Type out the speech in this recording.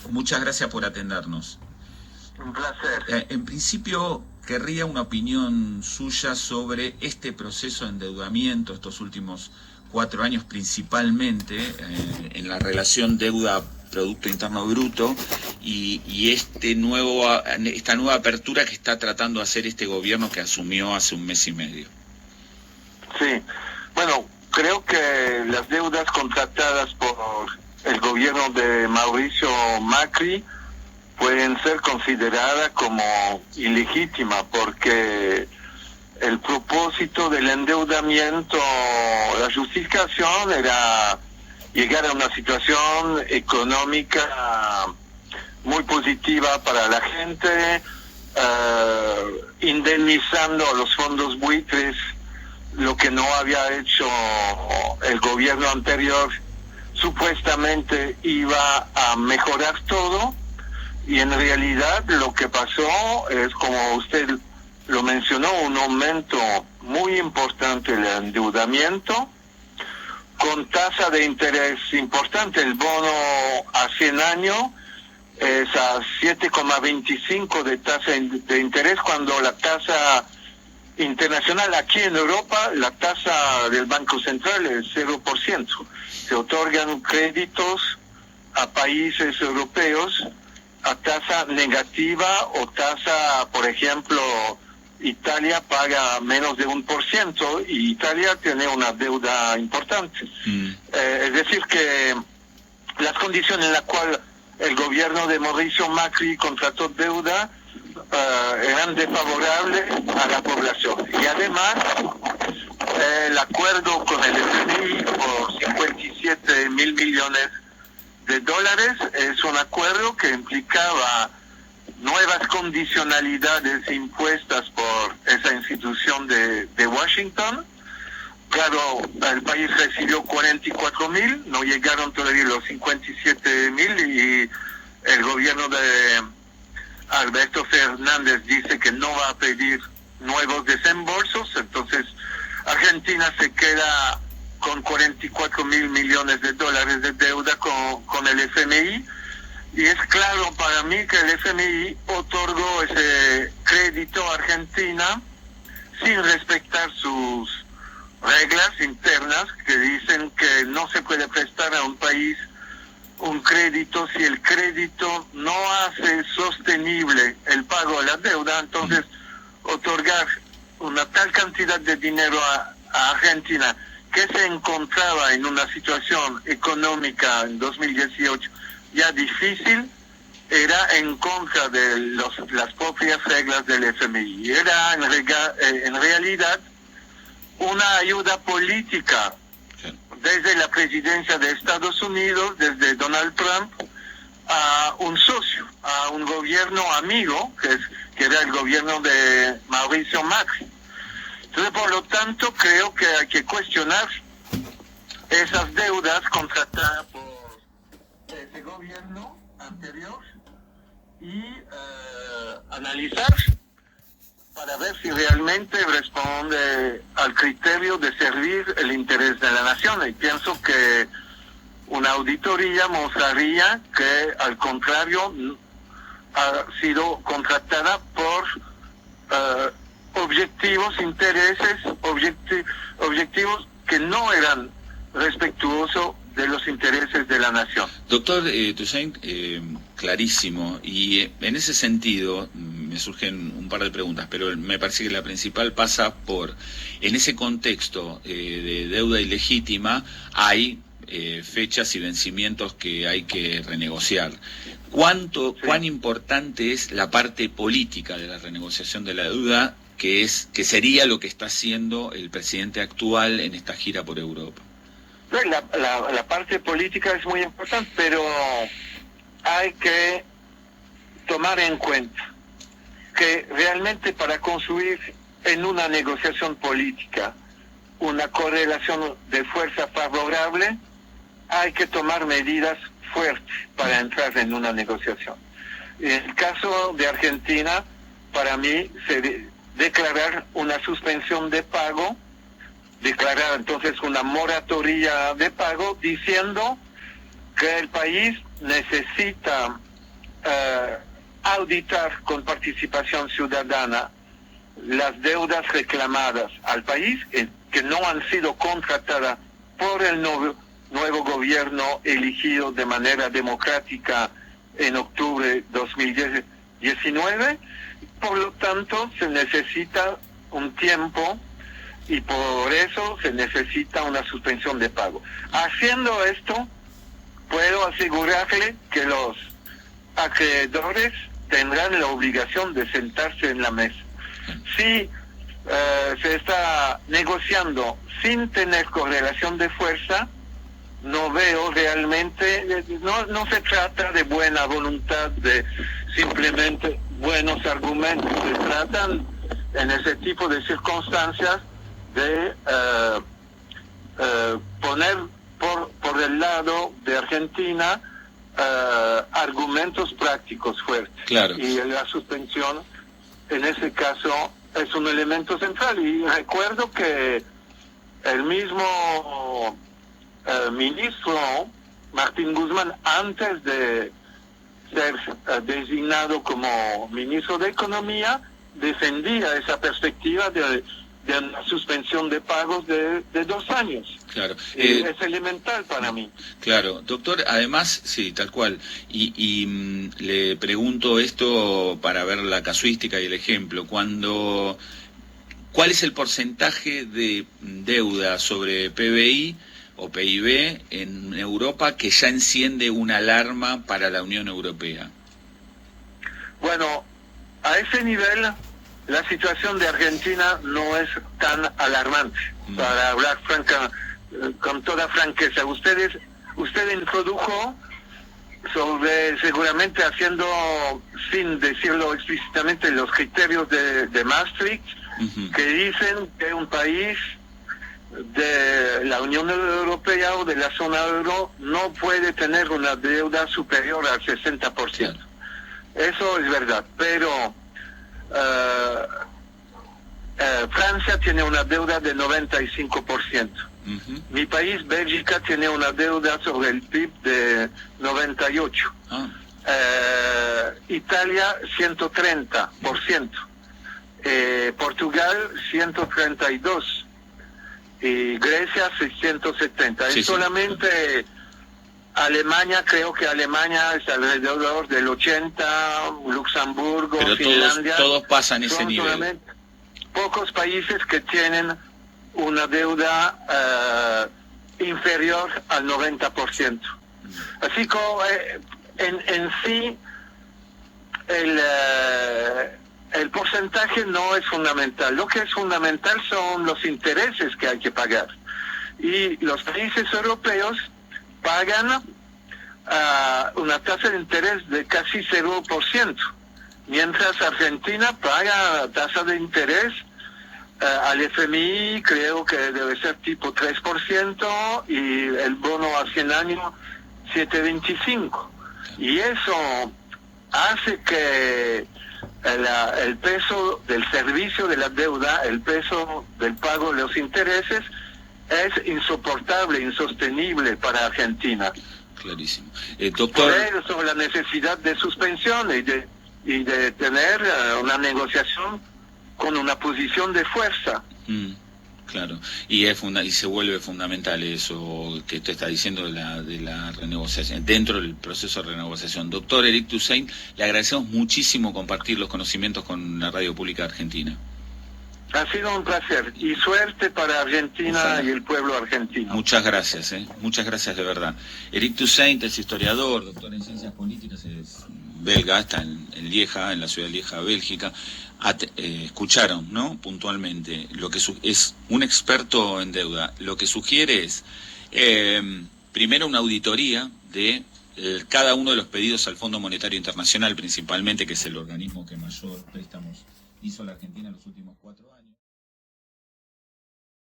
Muchas gracias por atendernos. Un placer. En principio, querría una opinión suya sobre este proceso de endeudamiento, estos últimos 4 años principalmente, en la relación deuda-Producto Interno Bruto y esta nueva apertura que está tratando de hacer este gobierno que asumió hace un mes y medio. Sí, bueno, creo que las deudas contratadas por el gobierno de Mauricio Macri pueden ser consideradas como ilegítimas porque el propósito del endeudamiento, la justificación era llegar a una situación económica muy positiva para la gente, indemnizando a los fondos buitres lo que no había hecho el gobierno anterior. Supuestamente iba a mejorar todo y en realidad lo que pasó es, como usted lo mencionó, un aumento muy importante del endeudamiento con tasa de interés importante. El bono a 100 años es a 7,25 de tasa de interés, cuando la tasa internacional aquí en Europa, la tasa del Banco Central es 0%. Se otorgan créditos a países europeos a tasa negativa o tasa, por ejemplo, Italia paga menos de 1% y Italia tiene una deuda importante. Es decir que las condiciones en las cuales el gobierno de Mauricio Macri contrató deuda eran desfavorables a la población. Y además, el acuerdo con el FMI por 57 mil millones de dólares es un acuerdo que implicaba nuevas condicionalidades impuestas por esa institución de Washington. Claro, el país recibió 44 mil, no llegaron todavía los 57 mil y el gobierno de Alberto Fernández dice que no va a pedir nuevos desembolsos. Entonces Argentina se queda con 44 mil millones de dólares de deuda con el FMI, y es claro para mí que el FMI otorgó ese crédito a Argentina sin respetar sus reglas internas que dicen que no se puede prestar a un país un crédito si el crédito no hace sostenible el pago de la deuda. Entonces, otorgar una tal cantidad de dinero a Argentina, que se encontraba en una situación económica en 2018 ya difícil, era en contra de las propias reglas del FMI. Era en realidad una ayuda política desde la presidencia de Estados Unidos, desde Donald Trump, a un socio, a un gobierno amigo, que era el gobierno de Mauricio Macri. Entonces, por lo tanto, creo que hay que cuestionar esas deudas contratadas por ese gobierno anterior y analizar para ver si realmente responde al criterio de servir el interés de la nación. Y pienso que una auditoría mostraría que, al contrario, ha sido contratada por objetivos que no eran respetuosos de los intereses de la nación. Doctor Toussaint, clarísimo, y en ese sentido me surgen un par de preguntas, pero me parece que la principal pasa por, en ese contexto de deuda ilegítima, hay fechas y vencimientos que hay que renegociar. ¿Cuán importante es la parte política de la renegociación de la deuda, que sería lo que está haciendo el presidente actual en esta gira por Europa? La parte política es muy importante, pero hay que tomar en cuenta que realmente para construir en una negociación política una correlación de fuerza favorable, hay que tomar medidas fuertes para entrar en una negociación. En el caso de Argentina, para mí, declarar una suspensión de pago, declarar entonces una moratoria de pago, diciendo que el país necesita auditar con participación ciudadana las deudas reclamadas al país que no han sido contratadas por el nuevo gobierno elegido de manera democrática en octubre de 2019. Por lo tanto, se necesita un tiempo y por eso se necesita una suspensión de pago. Haciendo esto, puedo asegurarle que los acreedores tendrán la obligación de sentarse en la mesa. Si se está negociando sin tener correlación de fuerza, no veo realmente, no se trata de buena voluntad, de simplemente buenos argumentos, se tratan en ese tipo de circunstancias de poner por el lado de Argentina argumentos prácticos fuertes. Claro. Y la suspensión, en ese caso, es un elemento central. Y recuerdo que el mismo ministro Martín Guzmán, antes de ser designado como ministro de Economía, defendía esa perspectiva de una suspensión de pagos de 2 años. Claro. Es elemental para mí. Claro, doctor, además, sí, tal cual. Y le pregunto esto para ver la casuística y el ejemplo. ¿Cuál es el porcentaje de deuda sobre PBI o PIB en Europa que ya enciende una alarma para la Unión Europea? Bueno, a ese nivel la situación de Argentina no es tan alarmante. Para hablar con toda franqueza, usted introdujo seguramente haciendo, sin decirlo explícitamente, los criterios de Maastricht, que dicen que un país de la Unión Europea o de la zona euro no puede tener una deuda superior al 60%. Claro. Eso es verdad, pero Francia tiene una deuda de 95%. Mi país, Bélgica, tiene una deuda sobre el PIB de 98%. Italia, 130%. Portugal, 132%. Y Grecia, 670%. Sí, y solamente Alemania, creo que Alemania es alrededor del 80%, Luxemburgo, pero Finlandia. Todos pasan ese nivel. Pocos países que tienen una deuda inferior al 90%. Así como en sí el porcentaje no es fundamental. Lo que es fundamental son los intereses que hay que pagar. Y los países europeos pagan una tasa de interés de casi 0%, mientras Argentina paga tasa de interés al FMI, creo que debe ser tipo 3%, y el bono a 100 años 7,25%. Y eso hace que el peso del servicio de la deuda, el peso del pago de los intereses, es insoportable, insostenible para Argentina. Clarísimo. Doctor... Por eso la necesidad de suspensión y de tener una negociación con una posición de fuerza. Claro, y se vuelve fundamental eso que usted está diciendo de la renegociación, dentro del proceso de renegociación. Doctor Eric Toussaint, le agradecemos muchísimo compartir los conocimientos con la Radio Pública Argentina. Ha sido un placer y suerte para Argentina. Ojalá. Y el pueblo argentino. Muchas gracias, muchas gracias de verdad. Eric Toussaint es historiador, doctor en ciencias políticas, es belga, está en Lieja, en la ciudad de Lieja, Bélgica. Escucharon, ¿no? Puntualmente, lo que es un experto en deuda. Lo que sugiere es, primero, una auditoría de cada uno de los pedidos al Fondo Monetario Internacional, principalmente, que es el organismo que mayor préstamos hizo a la Argentina en los últimos 4 años.